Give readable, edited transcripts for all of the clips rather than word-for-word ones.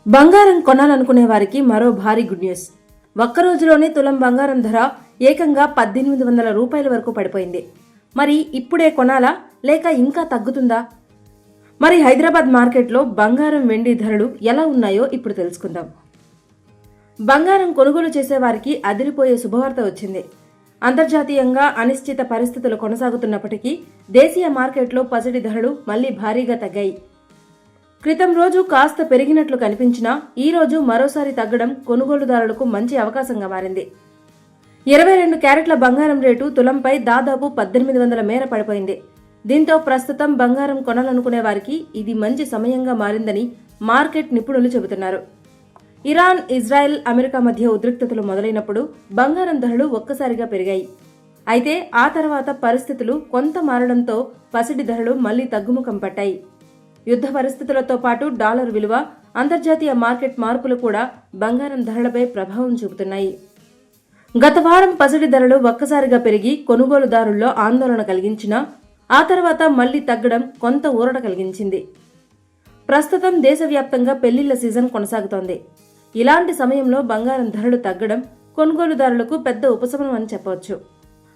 బంగారం కొనాలనుకునే వారికి మరో భారీ గుడ్ న్యూస్. ఒక్క రోజులోనే తులం బంగారం ధర ఏకంగా 1800 రూపాయల వరకు పడిపోయింది. మరి ఇప్పుడే కొనాలా లేక ఇంకా తగ్గుతుందా? మరి హైదరాబాద్ మార్కెట్లో బంగారం వెండి ధరలు ఎలా ఉన్నాయో ఇప్పుడు తెలుసుకుందాం. బంగారం కొనుగోలు చేసేవారికి అదిరిపోయే శుభవార్త వచ్చింది. అంతర్జాతీయంగా అనిశ్చిత పరిస్థితులు కొనసాగుతున్నప్పటికీ దేశీయ మార్కెట్లో పసిడి ధరలు మళ్లీ భారీగా తగ్గాయి. క్రితం రోజు కాస్త పెరిగినట్లు కనిపించినా ఈ రోజు మరోసారి తగ్గడం కొనుగోలుదారులకు మంచి అవకాశంగా మారింది. 22 క్యారెట్ల బంగారం రేటు తులంపై దాదాపు 1800 మేర పడిపోయింది. దీంతో ప్రస్తుతం బంగారం కొనాలనుకునే వారికి ఇది మంచి సమయంగా మారిందని మార్కెట్ నిపుణులు చెబుతున్నారు. ఇరాన్, ఇజ్రాయెల్, అమెరికా మధ్య ఉద్రిక్తతలు మొదలైనప్పుడు బంగారం ధరలు ఒక్కసారిగా పెరిగాయి. అయితే ఆ తర్వాత పరిస్థితులు కొంత మారడంతో పసిడి ధరలు మళ్లీ తగ్గుముఖం పట్టాయి. యుద్ధ పరిస్థితులతో పాటు డాలర్ విలువ, అంతర్జాతీయ మార్కెట్ మార్పులు కూడా బంగారం ధరలపై ప్రభావం చూపుతున్నాయి. గత వారం పసిడి ధరలు ఒక్కసారిగా పెరిగి కొనుగోలుదారుల్లో ఆందోళన కలిగించినా ఆ తర్వాత మళ్లీ తగ్గడం కొంత ఊరట కలిగించింది. ప్రస్తుతం దేశవ్యాప్తంగా పెళ్లిళ్ల సీజన్ కొనసాగుతోంది. ఇలాంటి సమయంలో బంగారం ధరలు తగ్గడం కొనుగోలుదారులకు పెద్ద ఉపశమనం అని చెప్పవచ్చు.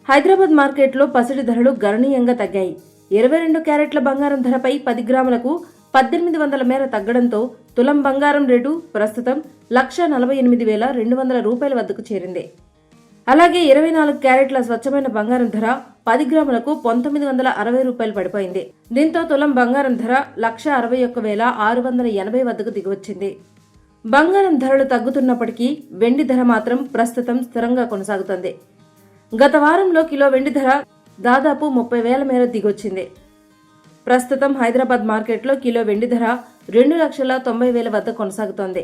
హైదరాబాద్ మార్కెట్లో పసిడి ధరలు గణనీయంగా తగ్గాయి. 22 క్యారెట్ల బంగారం ధరపై 10 గ్రాములకు 1800 మేర తగ్గడంతో తులం బంగారం రేటు ప్రస్తుతం 1,48,200 రూపాయల వద్దకు చేరింది. అలాగే 24 క్యారెట్ల స్వచ్ఛమైన బంగారం ధర 10 గ్రాములకు 1960 రూపాయలు పడిపోయింది. దీంతో తులం బంగారం ధర 1,61,680 వద్దకు దిగివచ్చింది. బంగారం ధరలు తగ్గుతున్నప్పటికీ వెండి ధర మాత్రం ప్రస్తుతం స్థిరంగా కొనసాగుతోంది. గత వారంలో కిలో వెండి ధర దాదాపు 30,000 మేర దిగొచ్చింది. ప్రస్తుతం హైదరాబాద్ మార్కెట్లో కిలో వెండి ధర 2,90,000 వద్ద కొనసాగుతోంది.